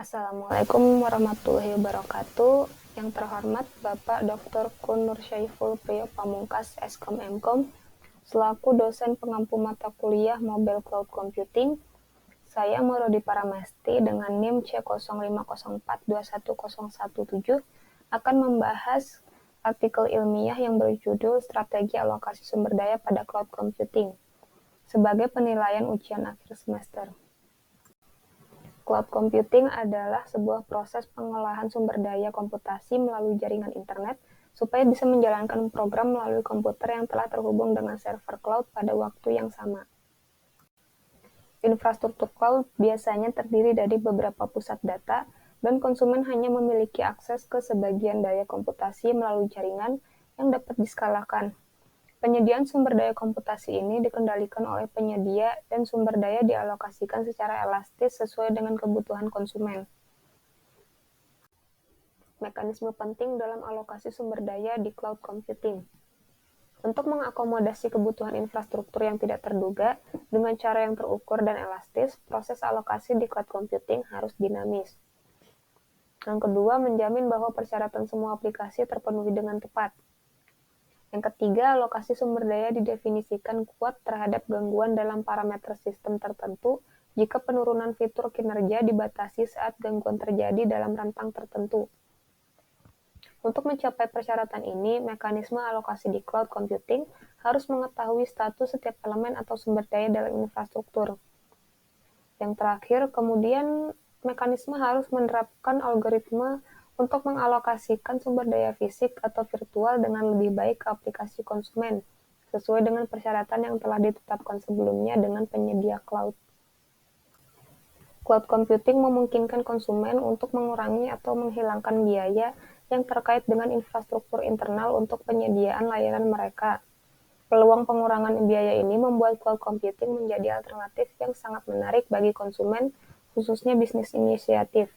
Assalamualaikum warahmatullahi wabarakatuh. Yang terhormat Bapak Dr. Kun Nur Syaiful Priyo Pamungkas, Eskom Mkom, selaku dosen pengampu mata kuliah Mobile Cloud Computing, saya Murodi Paramesti dengan NIM C0504210117 akan membahas artikel ilmiah yang berjudul Strategi Alokasi Sumber Daya pada Cloud Computing sebagai penilaian ujian akhir semester. Cloud computing adalah sebuah proses pengolahan sumber daya komputasi melalui jaringan internet supaya bisa menjalankan program melalui komputer yang telah terhubung dengan server cloud pada waktu yang sama. Infrastruktur cloud biasanya terdiri dari beberapa pusat data, dan konsumen hanya memiliki akses ke sebagian daya komputasi melalui jaringan yang dapat diskalakan. Penyediaan sumber daya komputasi ini dikendalikan oleh penyedia dan sumber daya dialokasikan secara elastis sesuai dengan kebutuhan konsumen. Mekanisme penting dalam alokasi sumber daya di cloud computing. Untuk mengakomodasi kebutuhan infrastruktur yang tidak terduga dengan cara yang terukur dan elastis, proses alokasi di cloud computing harus dinamis. Yang kedua, menjamin bahwa persyaratan semua aplikasi terpenuhi dengan tepat. Yang ketiga, alokasi sumber daya didefinisikan kuat terhadap gangguan dalam parameter sistem tertentu jika penurunan fitur kinerja dibatasi saat gangguan terjadi dalam rentang tertentu. Untuk mencapai persyaratan ini, mekanisme alokasi di cloud computing harus mengetahui status setiap elemen atau sumber daya dalam infrastruktur. Yang terakhir, kemudian mekanisme harus menerapkan algoritma untuk mengalokasikan sumber daya fisik atau virtual dengan lebih baik ke aplikasi konsumen, sesuai dengan persyaratan yang telah ditetapkan sebelumnya dengan penyedia cloud. Cloud computing memungkinkan konsumen untuk mengurangi atau menghilangkan biaya yang terkait dengan infrastruktur internal untuk penyediaan layanan mereka. Peluang pengurangan biaya ini membuat cloud computing menjadi alternatif yang sangat menarik bagi konsumen, khususnya bisnis inisiatif.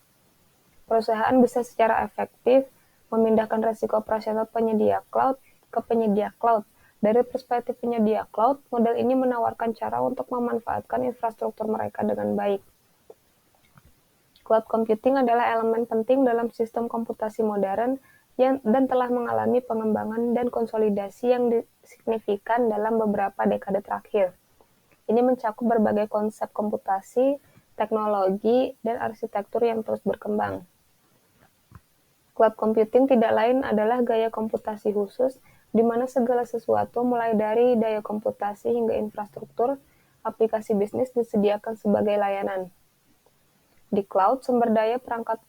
Perusahaan bisa secara efektif memindahkan risiko operasional penyedia cloud ke penyedia cloud. Dari perspektif penyedia cloud, model ini menawarkan cara untuk memanfaatkan infrastruktur mereka dengan baik. Cloud computing adalah elemen penting dalam sistem komputasi modern dan telah mengalami pengembangan dan konsolidasi yang signifikan dalam beberapa dekade terakhir. Ini mencakup berbagai konsep komputasi, teknologi, dan arsitektur yang terus berkembang. Cloud computing tidak lain adalah gaya komputasi khusus, di mana segala sesuatu mulai dari daya komputasi hingga infrastruktur, aplikasi bisnis disediakan sebagai layanan. Di cloud, perangkat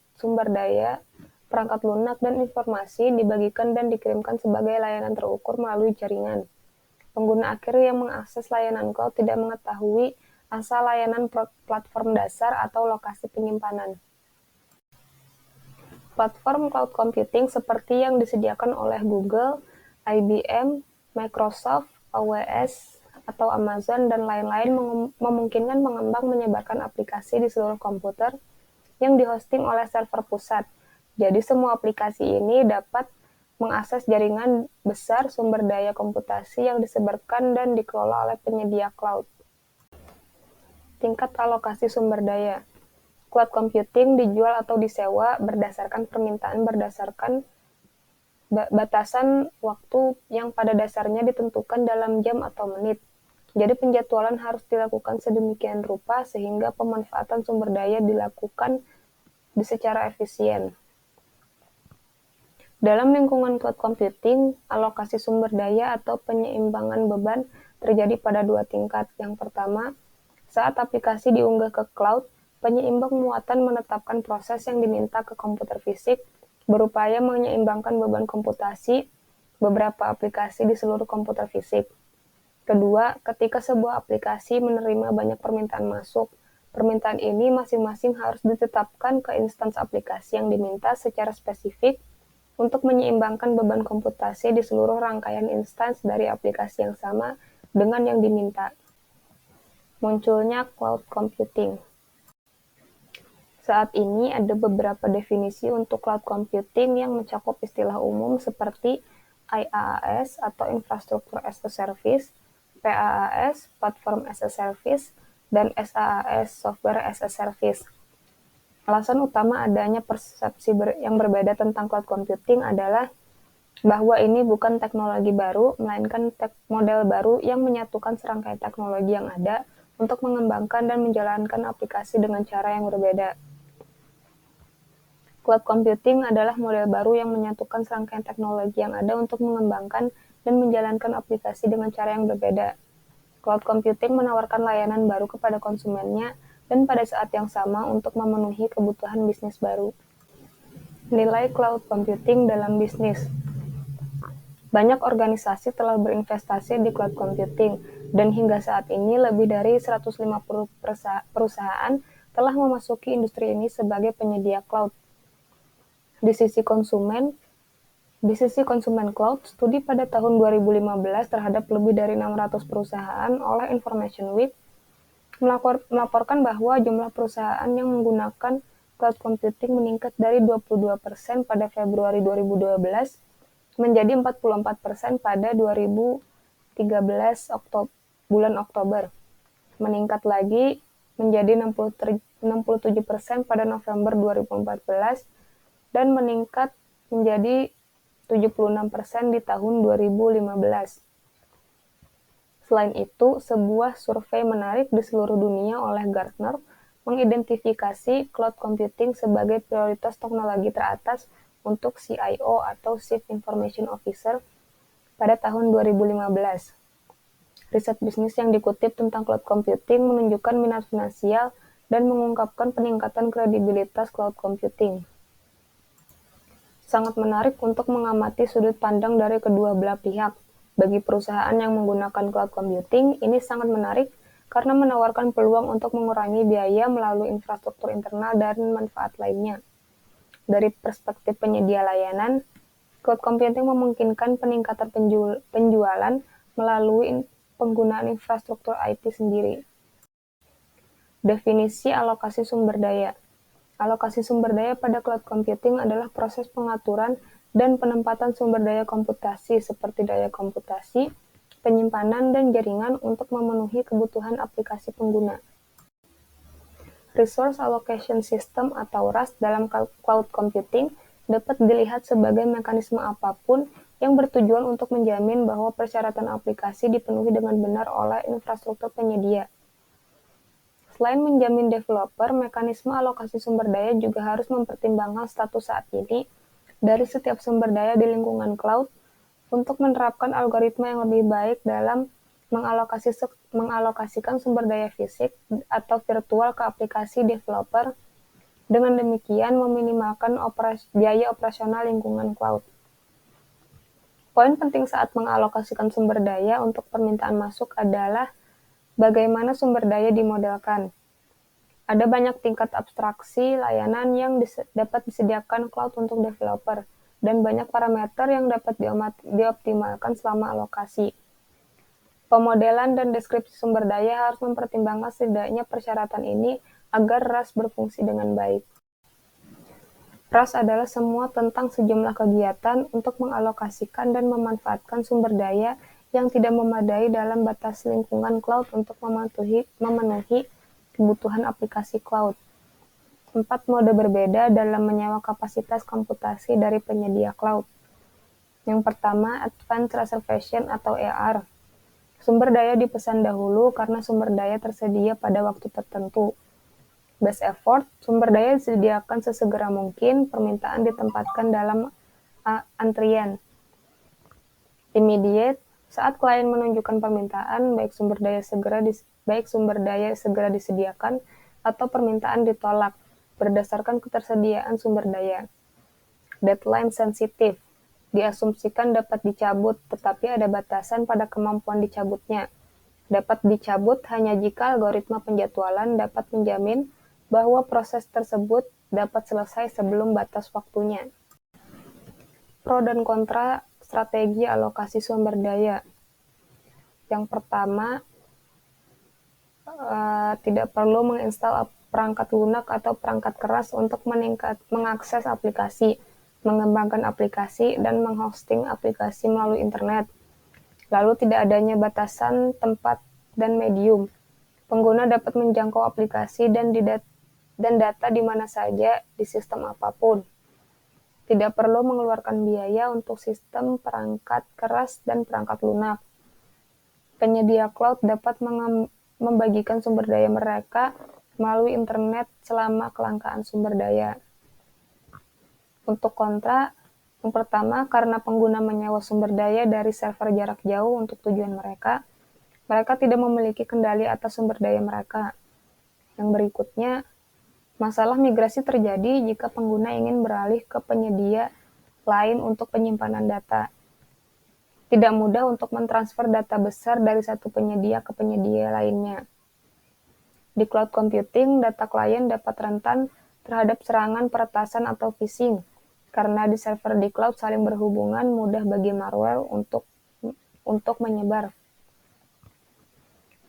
lunak, dan informasi dibagikan dan dikirimkan sebagai layanan terukur melalui jaringan. Pengguna akhir yang mengakses layanan cloud tidak mengetahui asal layanan platform dasar atau lokasi penyimpanan. Platform cloud computing seperti yang disediakan oleh Google, IBM, Microsoft, AWS, atau Amazon, dan lain-lain memungkinkan pengembang menyebarkan aplikasi di seluruh komputer yang dihosting oleh server pusat. Jadi semua aplikasi ini dapat mengakses jaringan besar sumber daya komputasi yang disebarkan dan dikelola oleh penyedia cloud. Tingkat alokasi sumber daya. Cloud computing dijual atau disewa berdasarkan permintaan berdasarkan batasan waktu yang pada dasarnya ditentukan dalam jam atau menit. Jadi penjadwalan harus dilakukan sedemikian rupa sehingga pemanfaatan sumber daya dilakukan secara efisien. Dalam lingkungan cloud computing, alokasi sumber daya atau penyeimbangan beban terjadi pada dua tingkat. Yang pertama, saat aplikasi diunggah ke cloud, penyeimbang muatan menetapkan proses yang diminta ke komputer fisik, berupaya menyeimbangkan beban komputasi beberapa aplikasi di seluruh komputer fisik. Kedua, ketika sebuah aplikasi menerima banyak permintaan masuk, permintaan ini masing-masing harus ditetapkan ke instansi aplikasi yang diminta secara spesifik untuk menyeimbangkan beban komputasi di seluruh rangkaian instansi dari aplikasi yang sama dengan yang diminta. Munculnya cloud computing. Saat ini ada beberapa definisi untuk cloud computing yang mencakup istilah umum seperti IaaS atau Infrastructure as a Service, PaaS, Platform as a Service, dan SaaS, Software as a Service. Alasan utama adanya persepsi yang berbeda tentang cloud computing adalah bahwa ini bukan teknologi baru, melainkan model baru yang menyatukan serangkaian teknologi yang ada untuk mengembangkan dan menjalankan aplikasi dengan cara yang berbeda. Cloud computing adalah model baru yang menyatukan serangkaian teknologi yang ada untuk mengembangkan dan menjalankan aplikasi dengan cara yang berbeda. Cloud computing menawarkan layanan baru kepada konsumennya dan pada saat yang sama untuk memenuhi kebutuhan bisnis baru. Nilai cloud computing dalam bisnis. Banyak organisasi telah berinvestasi di cloud computing, dan hingga saat ini lebih dari 150 perusahaan telah memasuki industri ini sebagai penyedia cloud. Di sisi konsumen cloud, studi pada tahun 2015 terhadap lebih dari 600 perusahaan oleh Information Week melaporkan bahwa jumlah perusahaan yang menggunakan cloud computing meningkat dari 22% pada Februari 2012 menjadi 44% pada 2013 bulan Oktober, meningkat lagi menjadi 67% pada November 2014, dan meningkat menjadi 76% di tahun 2015. Selain itu, sebuah survei menarik di seluruh dunia oleh Gartner mengidentifikasi cloud computing sebagai prioritas teknologi teratas untuk CIO atau Chief Information Officer pada tahun 2015. Riset bisnis yang dikutip tentang cloud computing menunjukkan minat finansial dan mengungkapkan peningkatan kredibilitas cloud computing. Sangat menarik untuk mengamati sudut pandang dari kedua belah pihak. Bagi perusahaan yang menggunakan cloud computing, ini sangat menarik karena menawarkan peluang untuk mengurangi biaya melalui infrastruktur internal dan manfaat lainnya. Dari perspektif penyedia layanan, cloud computing memungkinkan peningkatan penjualan melalui penggunaan infrastruktur IT sendiri. Definisi alokasi sumber daya. Alokasi sumber daya pada cloud computing adalah proses pengaturan dan penempatan sumber daya komputasi seperti daya komputasi, penyimpanan, dan jaringan untuk memenuhi kebutuhan aplikasi pengguna. Resource Allocation System atau RAS dalam cloud computing dapat dilihat sebagai mekanisme apapun yang bertujuan untuk menjamin bahwa persyaratan aplikasi dipenuhi dengan benar oleh infrastruktur penyedia. Selain menjamin developer, mekanisme alokasi sumber daya juga harus mempertimbangkan status saat ini dari setiap sumber daya di lingkungan cloud untuk menerapkan algoritma yang lebih baik dalam mengalokasikan sumber daya fisik atau virtual ke aplikasi developer. Dengan demikian, meminimalkan biaya operasional lingkungan cloud. Poin penting saat mengalokasikan sumber daya untuk permintaan masuk adalah bagaimana sumber daya dimodelkan. Ada banyak tingkat abstraksi layanan yang dapat disediakan cloud untuk developer, dan banyak parameter yang dapat dioptimalkan selama alokasi. Pemodelan dan deskripsi sumber daya harus mempertimbangkan setidaknya persyaratan ini agar RAS berfungsi dengan baik. RAS adalah semua tentang sejumlah kegiatan untuk mengalokasikan dan memanfaatkan sumber daya yang tidak memadai dalam batas lingkungan cloud untuk memenuhi kebutuhan aplikasi cloud. 4 mode berbeda dalam menyewa kapasitas komputasi dari penyedia cloud. Yang pertama, Advanced Reservation atau AR. Sumber daya dipesan dahulu karena sumber daya tersedia pada waktu tertentu. Best effort, sumber daya disediakan sesegera mungkin, permintaan ditempatkan dalam antrian. Immediate, saat klien menunjukkan permintaan, baik sumber daya segera disediakan atau permintaan ditolak berdasarkan ketersediaan sumber daya. Deadline sensitive, diasumsikan dapat dicabut, tetapi ada batasan pada kemampuan dicabutnya. Dapat dicabut hanya jika algoritma penjadwalan dapat menjamin bahwa proses tersebut dapat selesai sebelum batas waktunya. Pro dan kontra strategi alokasi sumber daya. Yang pertama, tidak perlu menginstal perangkat lunak atau perangkat keras untuk mengakses aplikasi, mengembangkan aplikasi, dan menghosting aplikasi melalui internet. Lalu tidak adanya batasan tempat dan medium. Pengguna dapat menjangkau aplikasi dan dan data di mana saja di sistem apapun. Tidak perlu mengeluarkan biaya untuk sistem perangkat keras dan perangkat lunak. Penyedia cloud dapat membagikan sumber daya mereka melalui internet selama kelangkaan sumber daya. Untuk kontra, yang pertama, karena pengguna menyewa sumber daya dari server jarak jauh untuk tujuan mereka tidak memiliki kendali atas sumber daya mereka. Yang berikutnya, masalah migrasi terjadi jika pengguna ingin beralih ke penyedia lain untuk penyimpanan data. Tidak mudah untuk mentransfer data besar dari satu penyedia ke penyedia lainnya. Di cloud computing, data klien dapat rentan terhadap serangan peretasan atau phishing, karena di server di cloud saling berhubungan, mudah bagi malware untuk menyebar.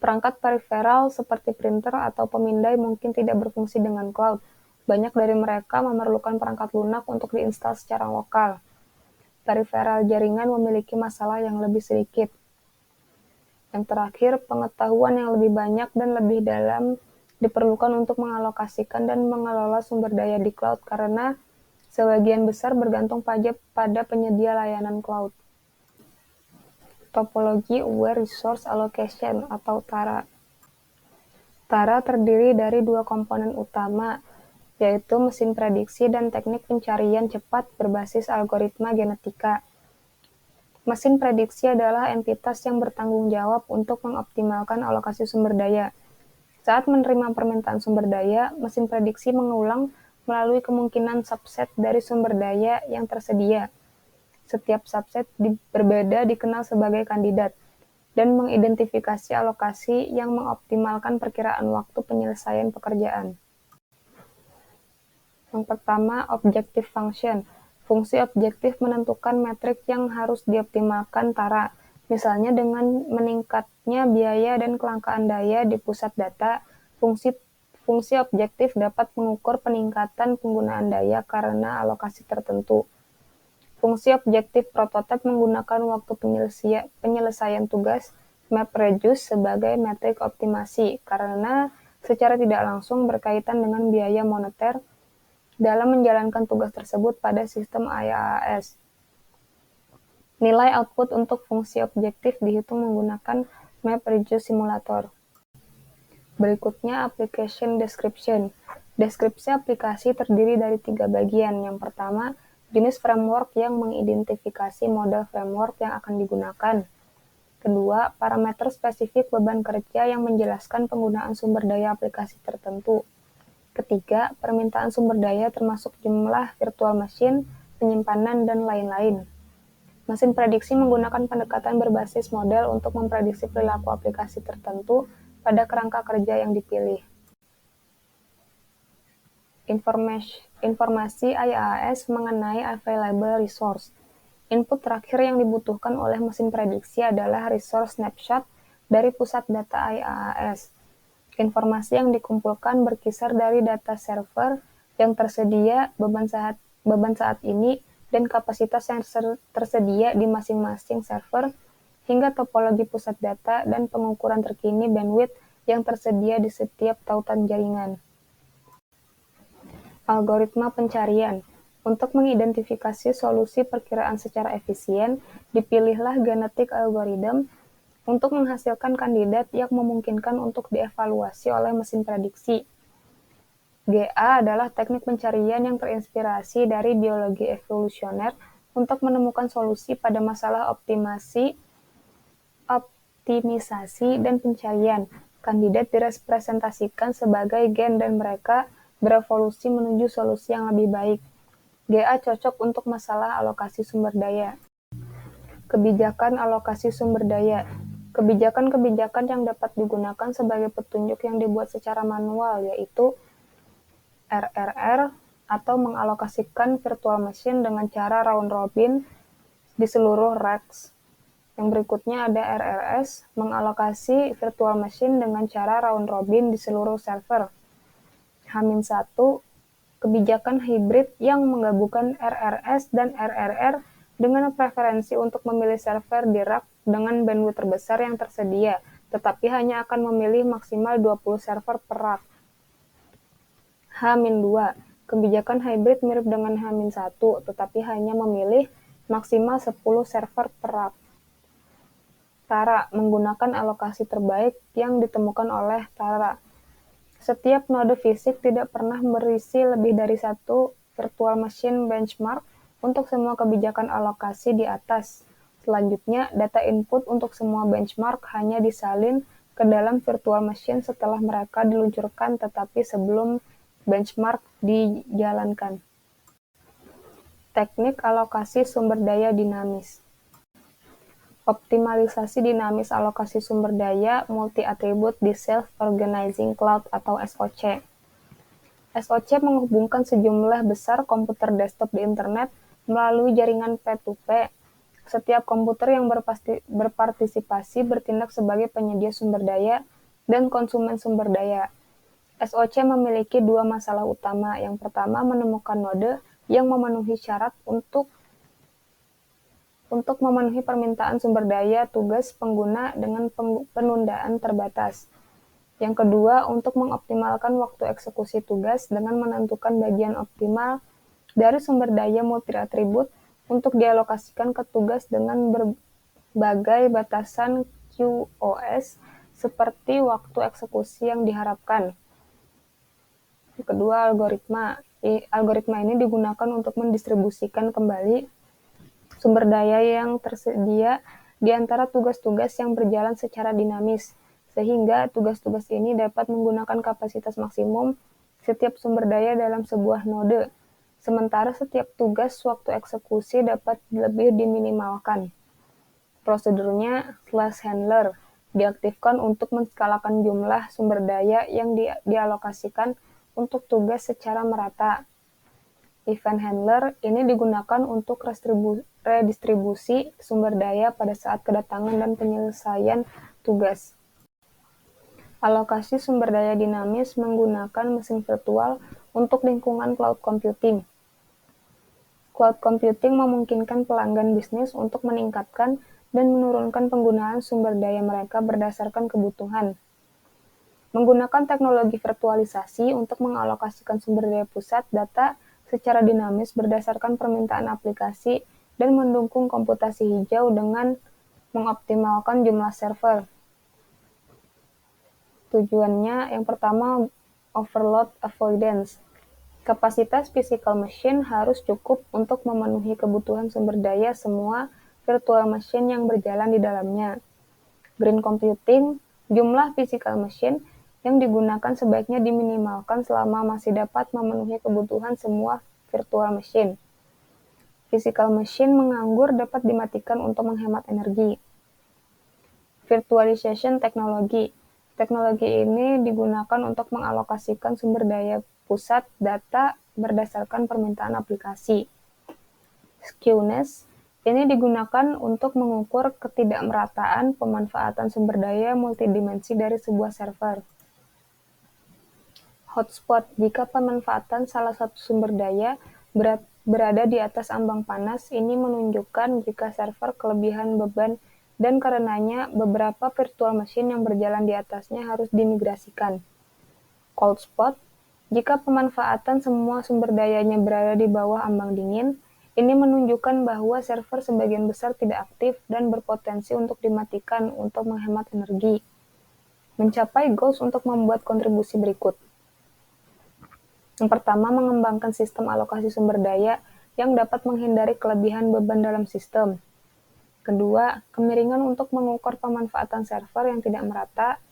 Perangkat periferal seperti printer atau pemindai mungkin tidak berfungsi dengan cloud. Banyak dari mereka memerlukan perangkat lunak untuk diinstal secara lokal. Periferal jaringan memiliki masalah yang lebih sedikit. Yang terakhir, pengetahuan yang lebih banyak dan lebih dalam diperlukan untuk mengalokasikan dan mengelola sumber daya di cloud karena sebagian besar bergantung pada penyedia layanan cloud. Topologi Aware Resource Allocation atau TARA. TARA terdiri dari dua komponen utama, yaitu mesin prediksi dan teknik pencarian cepat berbasis algoritma genetika. Mesin prediksi adalah entitas yang bertanggung jawab untuk mengoptimalkan alokasi sumber daya. Saat menerima permintaan sumber daya, mesin prediksi mengulang melalui kemungkinan subset dari sumber daya yang tersedia. Setiap subset berbeda dikenal sebagai kandidat, dan mengidentifikasi alokasi yang mengoptimalkan perkiraan waktu penyelesaian pekerjaan. Yang pertama, objective function. Fungsi objektif menentukan metrik yang harus dioptimalkan TARA, misalnya dengan meningkatnya biaya dan kelangkaan daya di pusat data. Fungsi objektif dapat mengukur peningkatan penggunaan daya karena alokasi tertentu. Fungsi objektif prototipe menggunakan waktu penyelesaian tugas MapReduce sebagai metrik optimasi, karena secara tidak langsung berkaitan dengan biaya moneter dalam menjalankan tugas tersebut pada sistem IaaS. Nilai output untuk fungsi objektif dihitung menggunakan MapReduce Simulator. Berikutnya, application description. Deskripsi aplikasi terdiri dari 3 bagian. Yang pertama, jenis framework yang mengidentifikasi model framework yang akan digunakan. Kedua, parameter spesifik beban kerja yang menjelaskan penggunaan sumber daya aplikasi tertentu. Ketiga, permintaan sumber daya termasuk jumlah virtual machine, penyimpanan, dan lain-lain. Mesin prediksi menggunakan pendekatan berbasis model untuk memprediksi perilaku aplikasi tertentu pada kerangka kerja yang dipilih. Informasi IaaS mengenai available resource. Input terakhir yang dibutuhkan oleh mesin prediksi adalah resource snapshot dari pusat data IaaS. Informasi yang dikumpulkan berkisar dari data server yang tersedia, beban saat ini, dan kapasitas yang tersedia di masing-masing server, hingga topologi pusat data dan pengukuran terkini bandwidth yang tersedia di setiap tautan jaringan. Algoritma pencarian. Untuk mengidentifikasi solusi perkiraan secara efisien, dipilihlah genetic algorithm untuk menghasilkan kandidat yang memungkinkan untuk dievaluasi oleh mesin prediksi. GA adalah teknik pencarian yang terinspirasi dari biologi evolusioner untuk menemukan solusi pada masalah optimisasi dan pencarian. Kandidat direpresentasikan sebagai gen dan mereka berevolusi menuju solusi yang lebih baik. GA cocok untuk masalah alokasi sumber daya. Kebijakan alokasi sumber daya. Kebijakan-kebijakan yang dapat digunakan sebagai petunjuk yang dibuat secara manual, yaitu RRR, atau mengalokasikan virtual machine dengan cara round robin di seluruh racks. Yang berikutnya ada RRS, mengalokasi virtual machine dengan cara round robin di seluruh server. H-1, kebijakan hibrid yang menggabungkan RRS dan RRR dengan preferensi untuk memilih server di rack dengan bandwidth terbesar yang tersedia, tetapi hanya akan memilih maksimal 20 server per rack. H-2. Kebijakan hybrid mirip dengan H-1, tetapi hanya memilih maksimal 10 server per Tara menggunakan alokasi terbaik yang ditemukan oleh Tara. Setiap node fisik tidak pernah berisi lebih dari satu virtual machine benchmark untuk semua kebijakan alokasi di atas. Selanjutnya, data input untuk semua benchmark hanya disalin ke dalam virtual machine setelah mereka diluncurkan tetapi sebelum benchmark dijalankan. Teknik alokasi sumber daya dinamis. Optimalisasi dinamis alokasi sumber daya multi-atribut di Self-Organizing Cloud atau SOC. SOC menghubungkan sejumlah besar komputer desktop di internet melalui jaringan P2P. Setiap komputer yang berpartisipasi bertindak sebagai penyedia sumber daya dan konsumen sumber daya. SOC memiliki dua masalah utama. Yang pertama, menemukan node yang memenuhi syarat untuk memenuhi permintaan sumber daya tugas pengguna dengan penundaan terbatas. Yang kedua, untuk mengoptimalkan waktu eksekusi tugas dengan menentukan bagian optimal dari sumber daya multi-atribut untuk dialokasikan ke tugas dengan berbagai batasan QoS seperti waktu eksekusi yang diharapkan. Yang kedua, algoritma. Algoritma ini digunakan untuk mendistribusikan kembali sumber daya yang tersedia di antara tugas-tugas yang berjalan secara dinamis, sehingga tugas-tugas ini dapat menggunakan kapasitas maksimum setiap sumber daya dalam sebuah node, sementara setiap tugas waktu eksekusi dapat lebih diminimalkan. Prosedurnya slash handler diaktifkan untuk menskalakan jumlah sumber daya yang dialokasikan untuk tugas secara merata. Event handler ini digunakan untuk redistribusi sumber daya pada saat kedatangan dan penyelesaian tugas. Alokasi sumber daya dinamis menggunakan mesin virtual untuk lingkungan cloud computing. Cloud computing memungkinkan pelanggan bisnis untuk meningkatkan dan menurunkan penggunaan sumber daya mereka berdasarkan kebutuhan. Menggunakan teknologi virtualisasi untuk mengalokasikan sumber daya pusat data secara dinamis berdasarkan permintaan aplikasi dan mendukung komputasi hijau dengan mengoptimalkan jumlah server. Tujuannya yang pertama, overload avoidance. Kapasitas physical machine harus cukup untuk memenuhi kebutuhan sumber daya semua virtual machine yang berjalan di dalamnya. Green computing, jumlah physical machine yang digunakan sebaiknya diminimalkan selama masih dapat memenuhi kebutuhan semua virtual machine. Physical machine menganggur dapat dimatikan untuk menghemat energi. Virtualization technology. Teknologi ini digunakan untuk mengalokasikan sumber daya pusat data berdasarkan permintaan aplikasi. Skewness ini digunakan untuk mengukur ketidakmerataan pemanfaatan sumber daya multidimensi dari sebuah server. Hotspot, jika pemanfaatan salah satu sumber daya berada di atas ambang panas, ini menunjukkan jika server kelebihan beban dan karenanya beberapa virtual machine yang berjalan di atasnya harus dimigrasikan. Cold spot, jika pemanfaatan semua sumber dayanya berada di bawah ambang dingin, ini menunjukkan bahwa server sebagian besar tidak aktif dan berpotensi untuk dimatikan untuk menghemat energi. Mencapai goals untuk membuat kontribusi berikut. Yang pertama, mengembangkan sistem alokasi sumber daya yang dapat menghindari kelebihan beban dalam sistem. Kedua, kemiringan untuk mengukur pemanfaatan server yang tidak merata.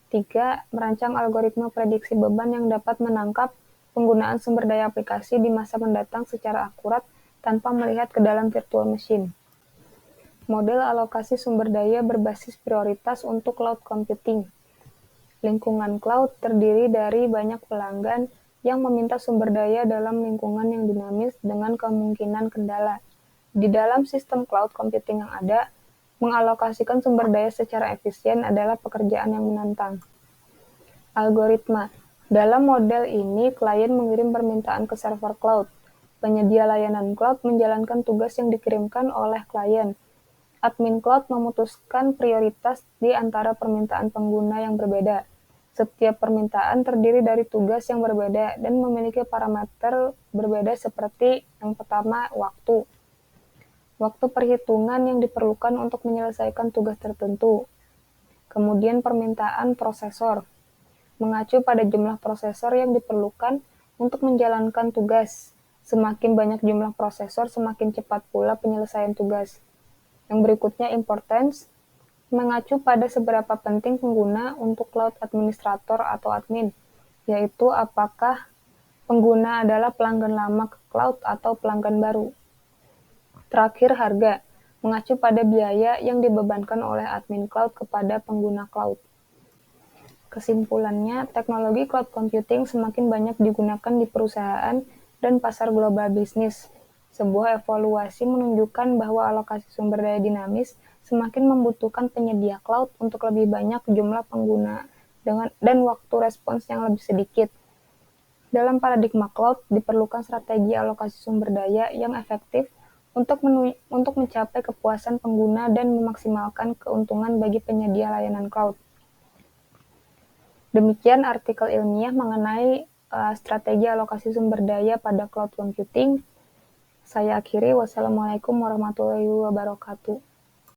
3. Merancang algoritma prediksi beban yang dapat menangkap penggunaan sumber daya aplikasi di masa mendatang secara akurat tanpa melihat ke dalam virtual machine. Model alokasi sumber daya berbasis prioritas untuk cloud computing. Lingkungan cloud terdiri dari banyak pelanggan yang meminta sumber daya dalam lingkungan yang dinamis dengan kemungkinan kendala. Di dalam sistem cloud computing yang ada, mengalokasikan sumber daya secara efisien adalah pekerjaan yang menantang. Algoritma. Dalam model ini, klien mengirim permintaan ke server cloud. Penyedia layanan cloud menjalankan tugas yang dikirimkan oleh klien. Admin cloud memutuskan prioritas di antara permintaan pengguna yang berbeda. Setiap permintaan terdiri dari tugas yang berbeda dan memiliki parameter berbeda seperti yang pertama, waktu. Waktu perhitungan yang diperlukan untuk menyelesaikan tugas tertentu. Kemudian permintaan prosesor, mengacu pada jumlah prosesor yang diperlukan untuk menjalankan tugas. Semakin banyak jumlah prosesor, semakin cepat pula penyelesaian tugas. Yang berikutnya importance, mengacu pada seberapa penting pengguna untuk cloud administrator atau admin, yaitu apakah pengguna adalah pelanggan lama ke cloud atau pelanggan baru. Terakhir, harga, mengacu pada biaya yang dibebankan oleh admin cloud kepada pengguna cloud. Kesimpulannya, teknologi cloud computing semakin banyak digunakan di perusahaan dan pasar global bisnis. Sebuah evaluasi menunjukkan bahwa alokasi sumber daya dinamis semakin membutuhkan penyedia cloud untuk lebih banyak jumlah pengguna dan waktu respons yang lebih sedikit. Dalam paradigma cloud, diperlukan strategi alokasi sumber daya yang efektif untuk mencapai kepuasan pengguna dan memaksimalkan keuntungan bagi penyedia layanan cloud. Demikian artikel ilmiah mengenai strategi alokasi sumber daya pada cloud computing. Saya akhiri, wassalamualaikum warahmatullahi wabarakatuh.